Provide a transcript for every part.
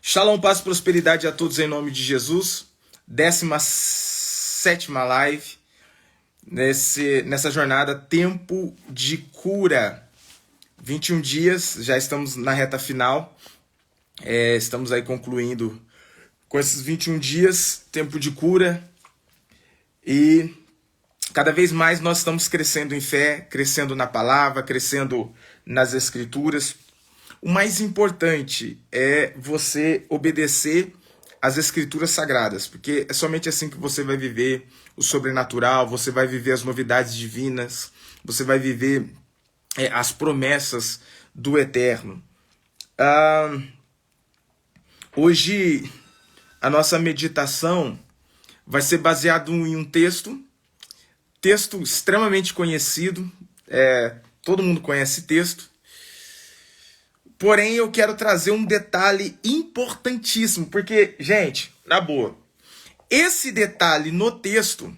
Shalom, paz e prosperidade a todos em nome de Jesus. 17ª live nessa jornada Tempo de Cura. 21 dias, já estamos na reta final. Estamos aí concluindo com esses 21 dias, Tempo de Cura. E cada vez mais nós estamos crescendo em fé, crescendo na palavra, crescendo nas escrituras. O mais importante é você obedecer às escrituras sagradas, porque é somente assim que você vai viver o sobrenatural, você vai viver as novidades divinas, você vai viver as promessas do eterno. Hoje a nossa meditação vai ser baseado em um texto extremamente conhecido, todo mundo conhece esse texto. Porém, eu quero trazer um detalhe importantíssimo, porque, gente, na boa, esse detalhe no texto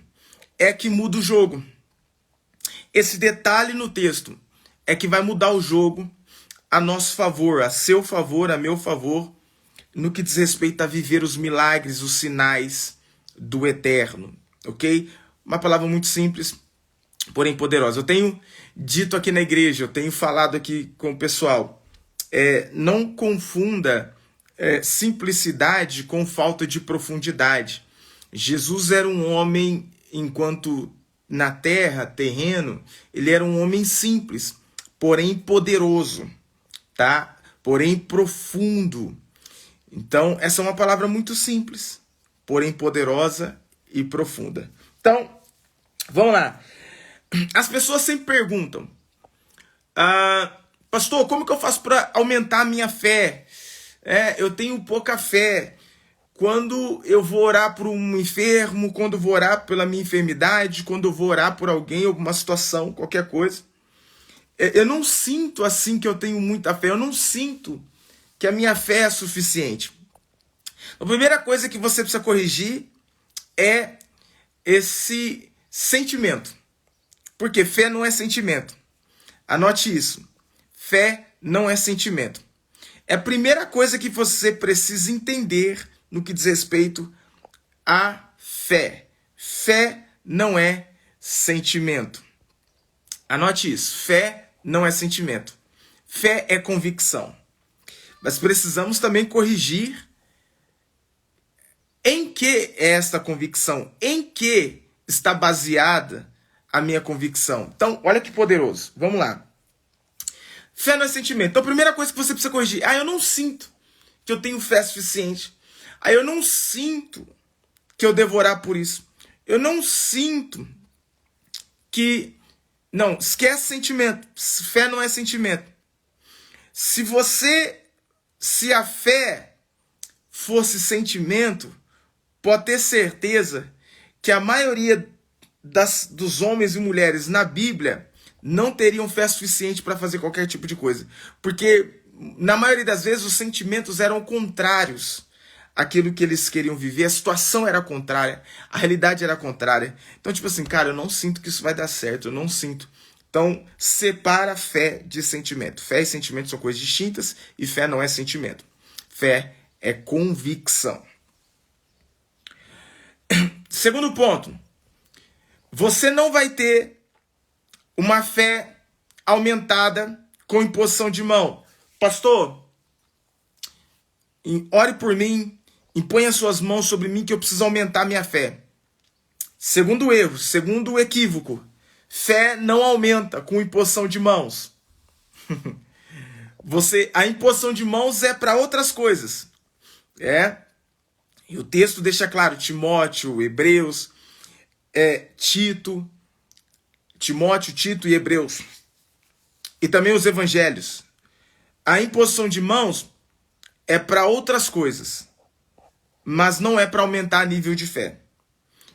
é que muda o jogo. Esse detalhe no texto é que vai mudar o jogo a nosso favor, a seu favor, a meu favor, no que diz respeito a viver os milagres, os sinais do eterno, ok? Uma palavra muito simples, porém poderosa. Eu tenho dito aqui na igreja, eu tenho falado aqui com o pessoal, não confunda simplicidade com falta de profundidade. Jesus era um homem, enquanto na terra, terreno, ele era um homem simples, porém poderoso, tá? Porém profundo. Então, essa é uma palavra muito simples, porém poderosa e profunda. Então, vamos lá. As pessoas sempre perguntam, pastor, como que eu faço para aumentar a minha fé? Eu tenho pouca fé. Quando eu vou orar por um enfermo, quando eu vou orar pela minha enfermidade, quando eu vou orar por alguém, alguma situação, qualquer coisa, eu não sinto assim que eu tenho muita fé. Eu não sinto que a minha fé é suficiente. A primeira coisa que você precisa corrigir é esse sentimento. Porque fé não é sentimento. Anote isso. Fé não é sentimento. É a primeira coisa que você precisa entender no que diz respeito à fé. Fé não é sentimento. Anote isso. Fé não é sentimento. Fé é convicção. Mas precisamos também corrigir em que é esta convicção. Em que está baseada a minha convicção. Então, olha que poderoso. Vamos lá. Fé não é sentimento. Então, a primeira coisa que você precisa corrigir. Eu não sinto que eu tenho fé suficiente. Eu não sinto que eu devo orar por isso. Eu não sinto que... Não, esquece sentimento. Fé não é sentimento. Se a fé fosse sentimento, pode ter certeza que a maioria dos homens e mulheres na Bíblia não teriam fé suficiente para fazer qualquer tipo de coisa. Porque, na maioria das vezes, os sentimentos eram contrários àquilo que eles queriam viver. A situação era contrária. A realidade era contrária. Então, tipo assim, cara, eu não sinto que isso vai dar certo. Eu não sinto. Então, separa fé de sentimento. Fé e sentimento são coisas distintas e fé não é sentimento. Fé é convicção. Segundo ponto. Você não vai ter uma fé aumentada com imposição de mão. Pastor, ore por mim, imponha suas mãos sobre mim que eu preciso aumentar minha fé. Segundo erro, segundo equívoco, fé não aumenta com imposição de mãos. A imposição de mãos é para outras coisas. E o texto deixa claro, Timóteo, Hebreus, Timóteo, Tito e Hebreus. E também os evangelhos. A imposição de mãos é para outras coisas, mas não é para aumentar nível de fé.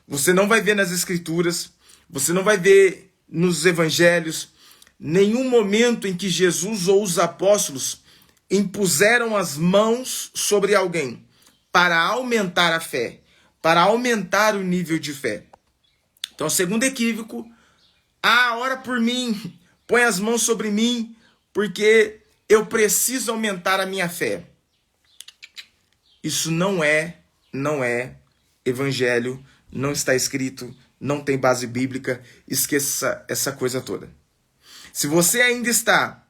Você não vai ver nas escrituras, você não vai ver nos evangelhos, nenhum momento em que Jesus ou os apóstolos impuseram as mãos sobre alguém para aumentar a fé, para aumentar o nível de fé. Então, segundo equívoco, ora por mim, põe as mãos sobre mim, porque eu preciso aumentar a minha fé. Isso não é evangelho, não está escrito, não tem base bíblica, esqueça essa coisa toda. Se você ainda está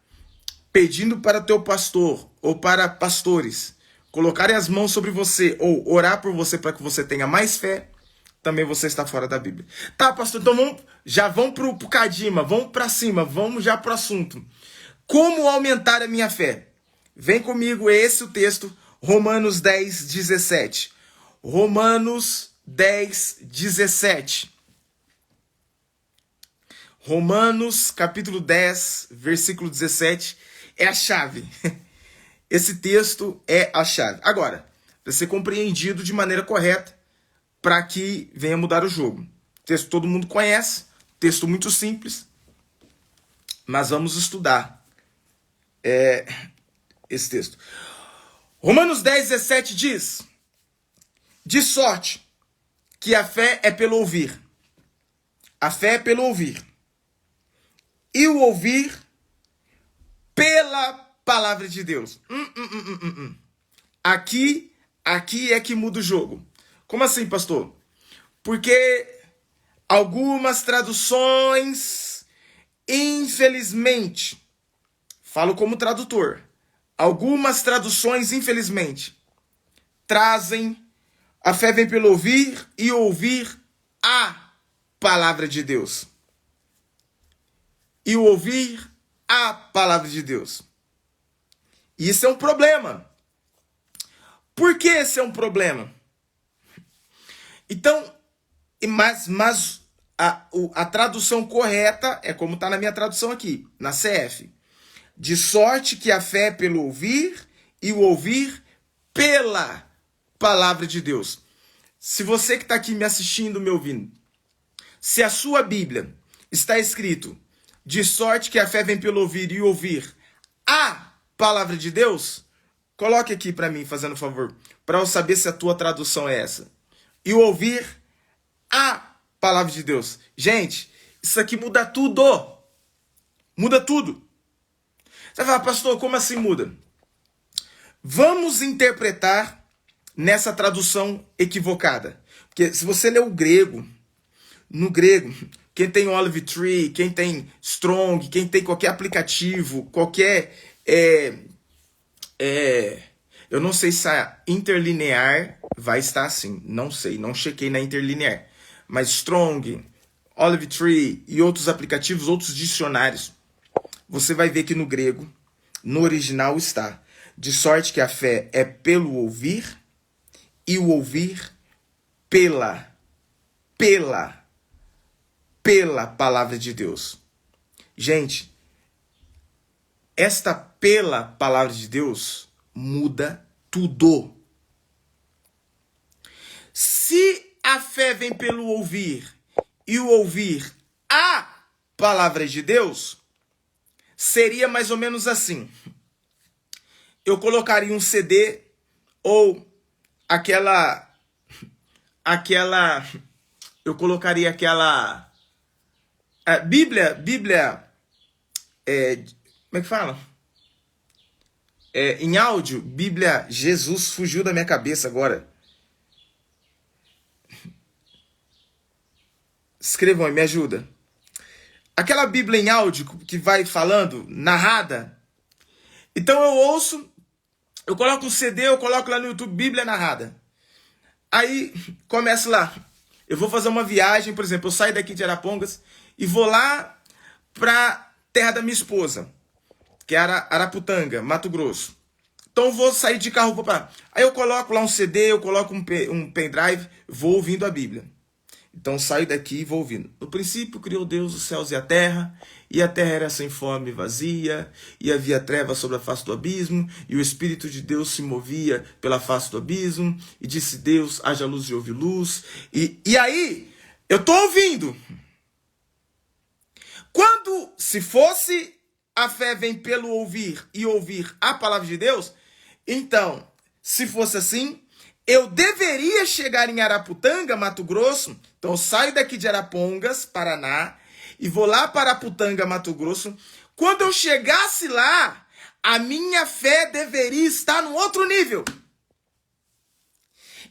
pedindo para teu pastor ou para pastores colocarem as mãos sobre você ou orar por você para que você tenha mais fé, também você está fora da Bíblia. Tá, pastor, então vamos pro Cadima, vamos para cima, vamos já pro assunto. Como aumentar a minha fé? Vem comigo, é esse o texto, Romanos 10, 17. Romanos 10, 17. Romanos, capítulo 10, versículo 17, é a chave. Esse texto é a chave. Agora, para ser compreendido de maneira correta, para que venha mudar o jogo. O texto todo mundo conhece, texto muito simples, mas vamos estudar esse texto. Romanos 10, 17 diz: de sorte que a fé é pelo ouvir. A fé é pelo ouvir. E o ouvir pela palavra de Deus. Aqui é que muda o jogo. Como assim, pastor? Porque algumas traduções, infelizmente, falo como tradutor, algumas traduções, infelizmente, trazem a fé vem pelo ouvir e ouvir a palavra de Deus. E o ouvir a palavra de Deus. E isso é um problema. Por que esse é um problema? Então, mas a tradução correta é como está na minha tradução aqui, na CF. De sorte que a fé é pelo ouvir e o ouvir pela palavra de Deus. Se você que está aqui me assistindo, me ouvindo, se a sua Bíblia está escrito de sorte que a fé vem pelo ouvir e ouvir a palavra de Deus, coloque aqui para mim, fazendo favor, para eu saber se a tua tradução é essa. E ouvir a palavra de Deus. Gente, isso aqui muda tudo. Muda tudo. Você vai falar, pastor, como assim muda? Vamos interpretar nessa tradução equivocada. Porque se você ler o grego, no grego, quem tem Olive Tree, quem tem Strong, quem tem qualquer aplicativo, qualquer... eu não sei se a interlinear vai estar assim. Não sei, não chequei na interlinear. Mas Strong, Olive Tree e outros aplicativos, outros dicionários, você vai ver que no grego, no original está: de sorte que a fé é pelo ouvir e o ouvir pela palavra de Deus. Gente, esta pela palavra de Deus muda tudo. Se a fé vem pelo ouvir e o ouvir a palavra de Deus, seria mais ou menos assim. Eu colocaria um CD ou eu colocaria aquela Bíblia, como é que fala? Em áudio, Bíblia, Jesus fugiu da minha cabeça agora. Escrevam aí, me ajuda. Aquela Bíblia em áudio que vai falando, narrada. Então eu ouço, eu coloco um CD, eu coloco lá no YouTube, Bíblia narrada. Aí, começo lá. Eu vou fazer uma viagem, por exemplo, eu saio daqui de Arapongas e vou lá pra terra da minha esposa, que é Araputanga, Mato Grosso. Então eu vou sair de carro, vou pra... Aí eu coloco lá um CD, eu coloco um pendrive, vou ouvindo a Bíblia. Então saio daqui e vou ouvindo. No princípio criou Deus os céus e a terra era sem forma e vazia, e havia trevas sobre a face do abismo, e o Espírito de Deus se movia pela face do abismo, e disse Deus, haja luz e houve luz. E aí, eu tô ouvindo. Quando, se fosse a fé vem pelo ouvir e ouvir a palavra de Deus, então, se fosse assim, eu deveria chegar em Araputanga, Mato Grosso. Então eu saio daqui de Arapongas, Paraná, e vou lá para Araputanga, Mato Grosso. Quando eu chegasse lá, a minha fé deveria estar num outro nível.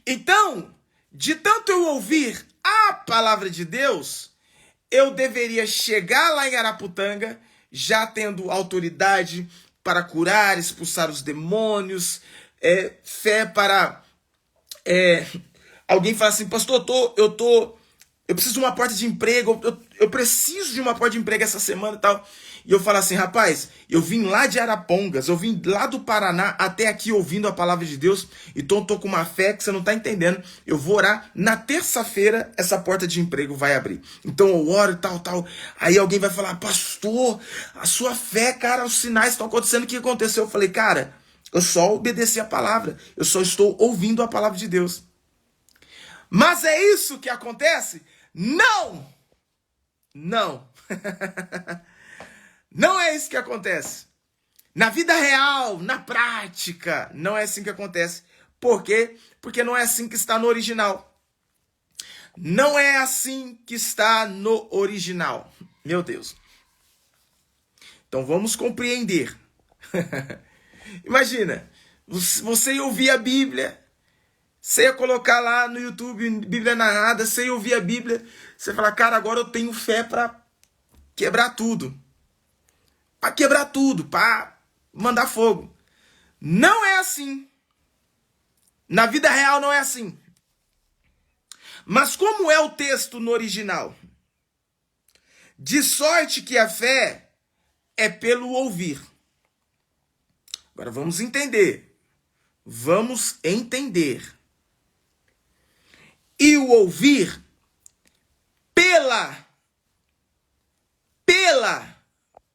Então, de tanto eu ouvir a palavra de Deus, eu deveria chegar lá em Araputanga já tendo autoridade para curar, expulsar os demônios, fé para... alguém fala assim, pastor, eu preciso de uma porta de emprego, eu preciso de uma porta de emprego essa semana e tal. E eu falo assim, rapaz, eu vim lá de Arapongas, eu vim lá do Paraná até aqui ouvindo a palavra de Deus, então eu tô com uma fé que você não tá entendendo. Eu vou orar, na terça-feira essa porta de emprego vai abrir. Então eu oro e tal. Aí alguém vai falar, pastor, a sua fé, cara, os sinais estão acontecendo, o que aconteceu? Eu falei, cara, eu só obedeci a palavra, eu só estou ouvindo a palavra de Deus. Mas é isso que acontece? Não! Não. Não é isso que acontece. Na vida real, na prática, não é assim que acontece. Por quê? Porque não é assim que está no original. Não é assim que está no original. Meu Deus. Então vamos compreender. Imagina, você ia ouvir a Bíblia, você ia colocar lá no YouTube, Bíblia narrada, você ia ouvir a Bíblia, você fala, cara, agora eu tenho fé para quebrar tudo. Para quebrar tudo, para mandar fogo. Não é assim. Na vida real não é assim. Mas como é o texto no original? De sorte que a fé é pelo ouvir. Agora vamos entender. Vamos entender. E o ouvir pela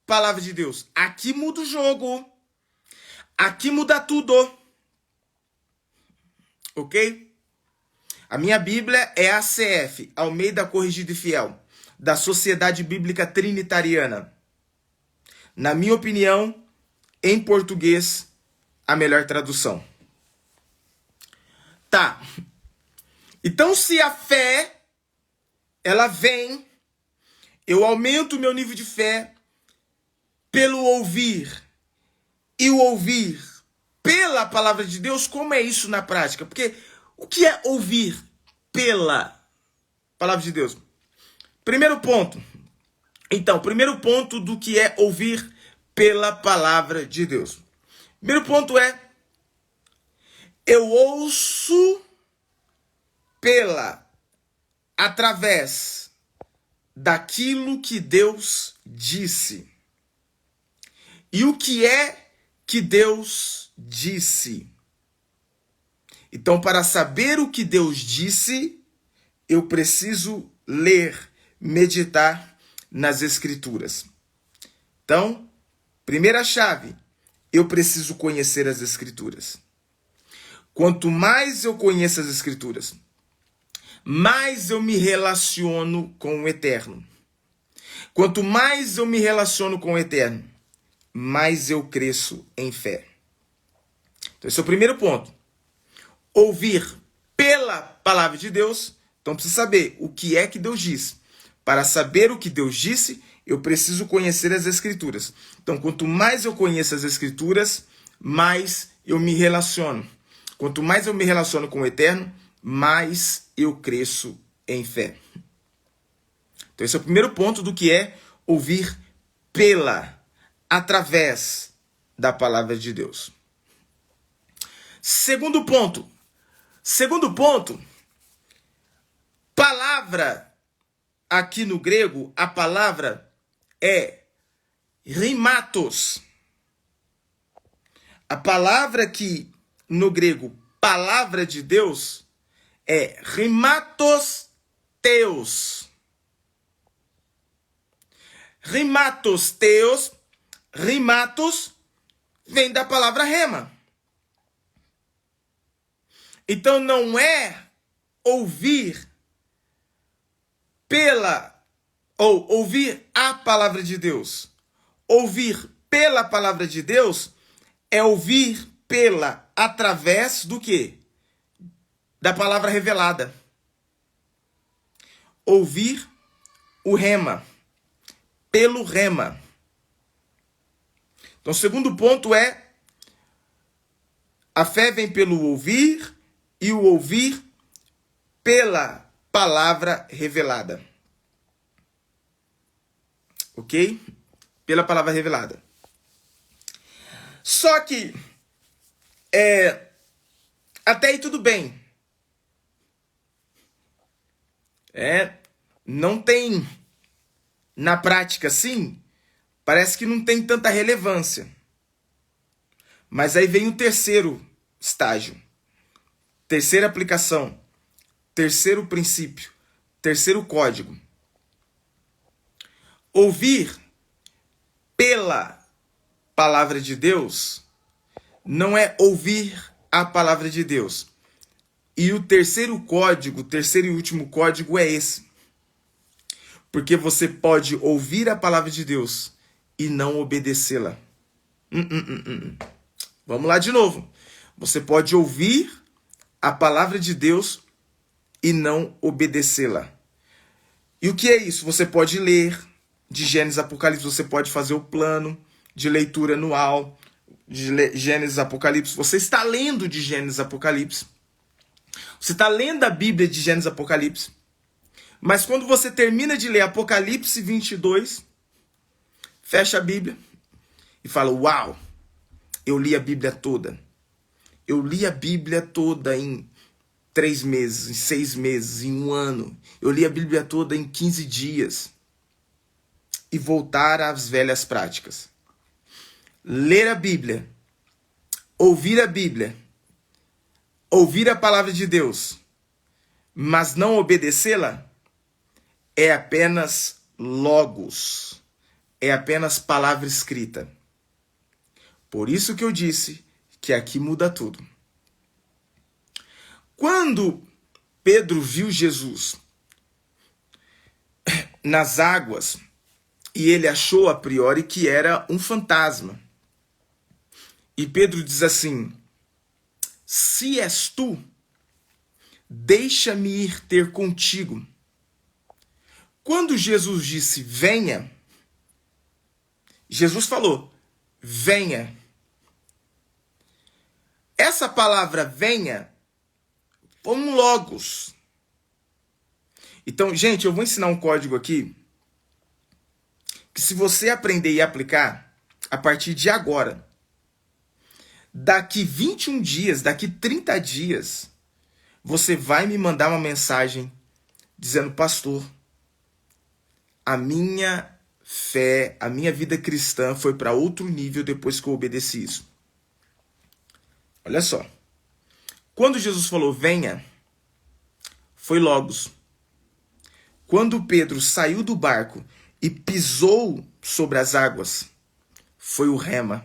palavra de Deus. Aqui muda o jogo. Aqui muda tudo. Ok? A minha Bíblia é a ACF, Almeida Corrigida e Fiel, da Sociedade Bíblica Trinitariana. Na minha opinião, em português, a melhor tradução. Tá. Então, se a fé, ela vem, eu aumento o meu nível de fé pelo ouvir, e o ouvir pela palavra de Deus, como é isso na prática? Porque o que é ouvir pela palavra de Deus? Primeiro ponto. Então, primeiro ponto do que é ouvir pela palavra de Deus. Primeiro ponto é, eu ouço através daquilo que Deus disse. E o que é que Deus disse? Então, para saber o que Deus disse, eu preciso ler, meditar nas Escrituras. Então, primeira chave, eu preciso conhecer as Escrituras. Quanto mais eu conheço as Escrituras, mais eu me relaciono com o Eterno. Quanto mais eu me relaciono com o Eterno, mais eu cresço em fé. Então, esse é o primeiro ponto. Ouvir pela palavra de Deus. Então, precisa saber o que é que Deus disse. Para saber o que Deus disse, eu preciso conhecer as Escrituras. Então, quanto mais eu conheço as Escrituras, mais eu me relaciono. Quanto mais eu me relaciono com o Eterno, mais eu cresço em fé. Então, esse é o primeiro ponto do que é ouvir através da palavra de Deus. Segundo ponto, palavra, aqui no grego, a palavra é rhematos. A palavra que, no grego, palavra de Deus, é rhematos teos. Rhematos teos, rhematos, vem da palavra rema. Então não é ouvir ouvir a palavra de Deus. Ouvir pela palavra de Deus é ouvir através do quê? Da palavra revelada. Ouvir o rema. Pelo rema. Então, o segundo ponto é, a fé vem pelo ouvir e o ouvir pela palavra revelada. Ok? Pela palavra revelada. Só que, até aí tudo bem. Não tem, na prática, sim, parece que não tem tanta relevância. Mas aí vem o terceiro estágio, terceira aplicação, terceiro princípio, terceiro código. Ouvir pela palavra de Deus não é ouvir a palavra de Deus. E o terceiro código, o terceiro e último código é esse. Porque você pode ouvir a palavra de Deus e não obedecê-la. Vamos lá de novo. Você pode ouvir a palavra de Deus e não obedecê-la. E o que é isso? Você pode ler de Gênesis a Apocalipse, você pode fazer o plano de leitura anual de Gênesis a Apocalipse. Você está lendo de Gênesis a Apocalipse. Você está lendo a Bíblia de Gênesis a Apocalipse. Mas quando você termina de ler Apocalipse 22, fecha a Bíblia e fala, uau, eu li a Bíblia toda. Eu li a Bíblia toda em 3 meses, em 6 meses, em 1 ano. Eu li a Bíblia toda em 15 dias. E voltar às velhas práticas. Ler a Bíblia, ouvir a Bíblia, ouvir a palavra de Deus, mas não obedecê-la, é apenas logos, é apenas palavra escrita. Por isso que eu disse que aqui muda tudo. Quando Pedro viu Jesus nas águas, e ele achou a priori que era um fantasma, e Pedro diz assim, se és tu, deixa-me ir ter contigo. Quando Jesus disse, venha, Jesus falou, venha. Essa palavra venha foi um logos. Então, gente, eu vou ensinar um código aqui, que se você aprender e aplicar, a partir de agora, daqui 21 dias, daqui 30 dias, você vai me mandar uma mensagem dizendo, pastor, a minha fé, a minha vida cristã foi para outro nível depois que eu obedeci isso. Olha só. Quando Jesus falou, venha, foi logos. Quando Pedro saiu do barco e pisou sobre as águas, foi o rema.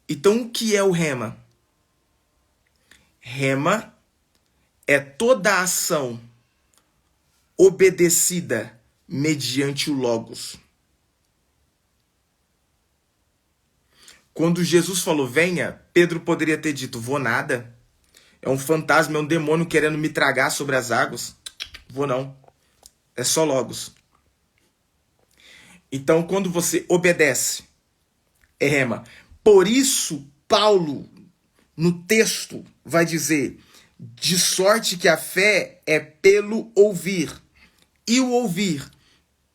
Então, o que é o rema? Rema é toda a ação obedecida mediante o logos. Quando Jesus falou, venha, Pedro poderia ter dito, vou nada. É um fantasma, é um demônio querendo me tragar sobre as águas. Vou não. É só logos. Então, quando você obedece, é rema. Por isso, Paulo, no texto, vai dizer, de sorte que a fé é pelo ouvir. E o ouvir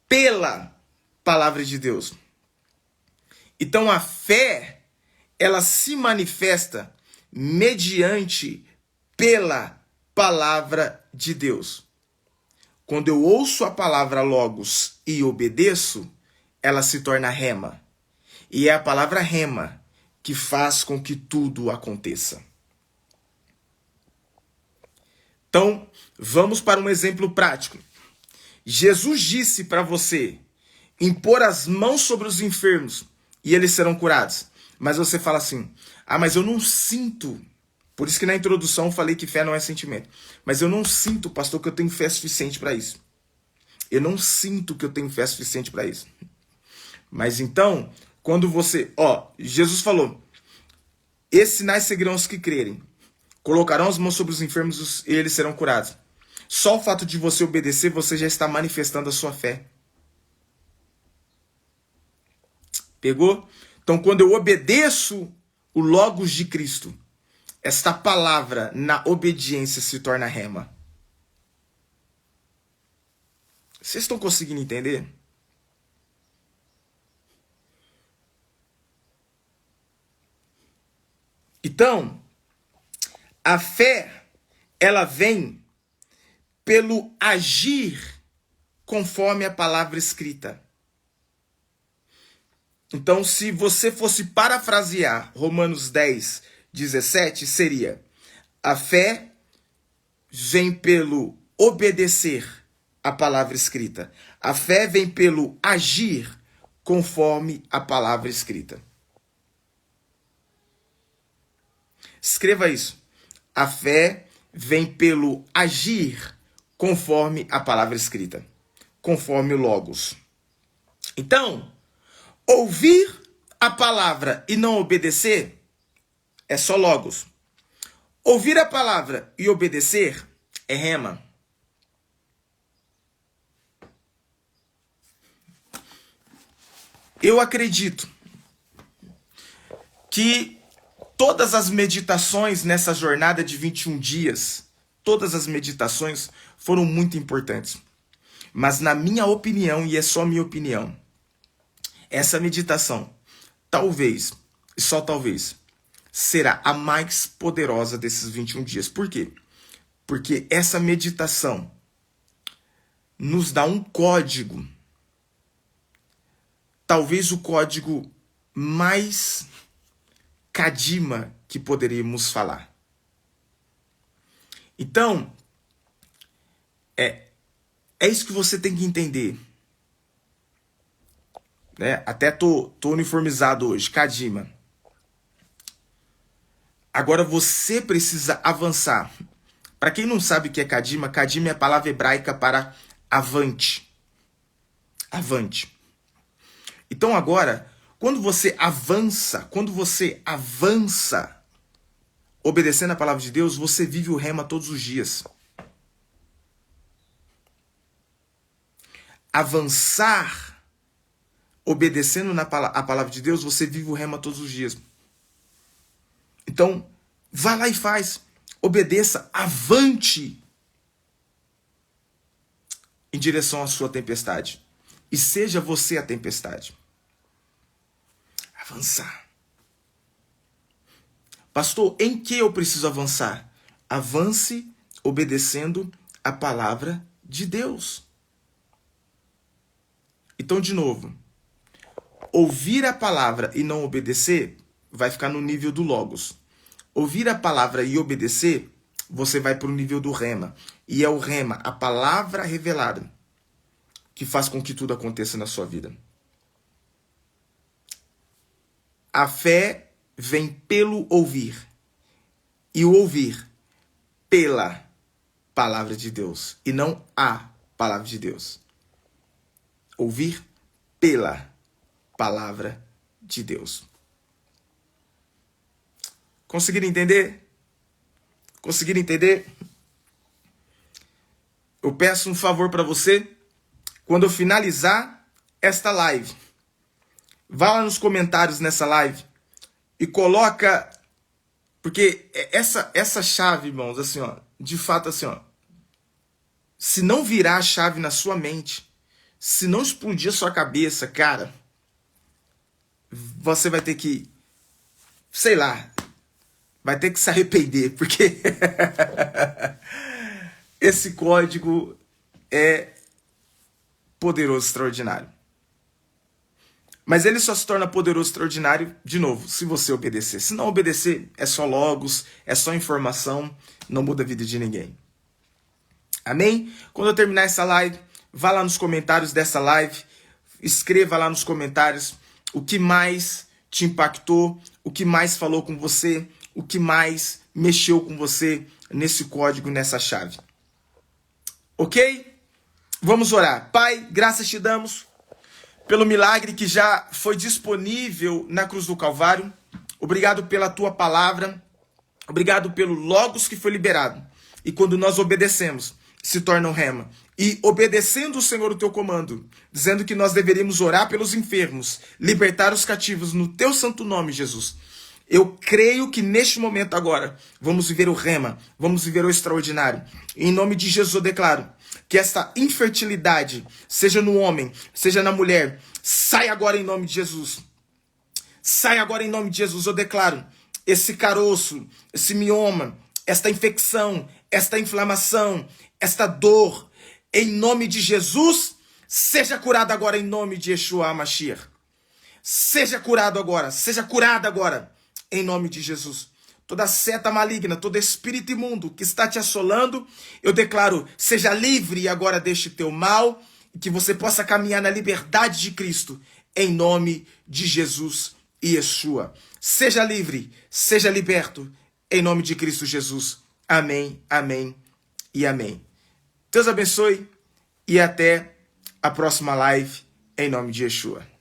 pela palavra de Deus. Então, a fé, ela se manifesta mediante pela palavra de Deus. Quando eu ouço a palavra logos e obedeço, ela se torna rema. E é a palavra rema que faz com que tudo aconteça. Então, vamos para um exemplo prático. Jesus disse para você impor as mãos sobre os enfermos e eles serão curados. Mas você fala assim, mas eu não sinto. Por isso que na introdução eu falei que fé não é sentimento. Mas eu não sinto, pastor, que eu tenho fé suficiente para isso. Eu não sinto que eu tenho fé suficiente para isso. Mas então, quando você... Jesus falou, esses sinais seguirão os que crerem. Colocarão as mãos sobre os enfermos e eles serão curados. Só o fato de você obedecer, você já está manifestando a sua fé. Pegou? Então, quando eu obedeço o logos de Cristo, esta palavra na obediência se torna rema. Vocês estão conseguindo entender? Então, a fé, ela vem pelo agir conforme a palavra escrita. Então, se você fosse parafrasear Romanos 10, 17, seria: a fé vem pelo obedecer a palavra escrita. A fé vem pelo agir conforme a palavra escrita. Escreva isso. A fé vem pelo agir conforme a palavra escrita, conforme o Logos. Então, ouvir a palavra e não obedecer é só Logos. Ouvir a palavra e obedecer é rema. Eu acredito que todas as meditações nessa jornada de 21 dias, todas as meditações foram muito importantes. Mas na minha opinião, e é só minha opinião, essa meditação, talvez, e só talvez, será a mais poderosa desses 21 dias. Por quê? Porque essa meditação nos dá um código, talvez o código mais Kadima que poderíamos falar. Então, é isso que você tem que entender. Né? Até tô uniformizado hoje, Kadima. Agora você precisa avançar. Para quem não sabe o que é Kadima, Kadima é a palavra hebraica para avante. Avante. Então agora, quando você avança obedecendo a palavra de Deus, você vive o rema todos os dias. Avançar, obedecendo a palavra de Deus, você vive o rema todos os dias. Então, vá lá e faz. Obedeça, avante em direção à sua tempestade. E seja você a tempestade. Avançar. Pastor, em que eu preciso avançar? Avance obedecendo a palavra de Deus. Então, de novo, ouvir a palavra e não obedecer vai ficar no nível do Logos. Ouvir a palavra e obedecer, você vai para o nível do rema. E é o rema, a palavra revelada, que faz com que tudo aconteça na sua vida. A fé vem pelo ouvir. E o ouvir pela palavra de Deus. E não a palavra de Deus. Ouvir pela palavra de Deus. Conseguiram entender? Conseguiram entender? Eu peço um favor para você. Quando eu finalizar esta live, vá lá nos comentários nessa live e coloca, porque essa chave, irmãos, assim, ó, de fato, assim, ó, se não virar a chave na sua mente, se não explodir a sua cabeça, cara, você vai ter que, sei lá, vai ter que se arrepender, porque esse código é poderoso, extraordinário. Mas ele só se torna poderoso, extraordinário, de novo, se você obedecer. Se não obedecer, é só Logos, é só informação, não muda a vida de ninguém. Amém? Quando eu terminar essa live, vá lá nos comentários dessa live, escreva lá nos comentários o que mais te impactou, o que mais falou com você, o que mais mexeu com você nesse código, nessa chave. Ok? Vamos orar. Pai, graças te damos pelo milagre que já foi disponível na cruz do Calvário. Obrigado pela tua palavra. Obrigado pelo Logos que foi liberado. E quando nós obedecemos, se torna um rema. E obedecendo o Senhor o teu comando, dizendo que nós deveríamos orar pelos enfermos, libertar os cativos no teu santo nome, Jesus. Eu creio que neste momento agora, vamos viver o rema, vamos viver o extraordinário. Em nome de Jesus eu declaro que essa infertilidade, seja no homem, seja na mulher, sai agora em nome de Jesus. Sai agora em nome de Jesus, eu declaro esse caroço, esse mioma, esta infecção, esta inflamação, esta dor, em nome de Jesus, seja curado agora em nome de Yeshua HaMashiach. Seja curado agora, seja curada agora, em nome de Jesus. Toda seta maligna, todo espírito imundo que está te assolando, eu declaro, seja livre agora deste teu mal, e que você possa caminhar na liberdade de Cristo, em nome de Jesus e Yeshua. Seja livre, seja liberto, em nome de Cristo Jesus. Amém, amém e amém. Deus abençoe e até a próxima live, em nome de Yeshua.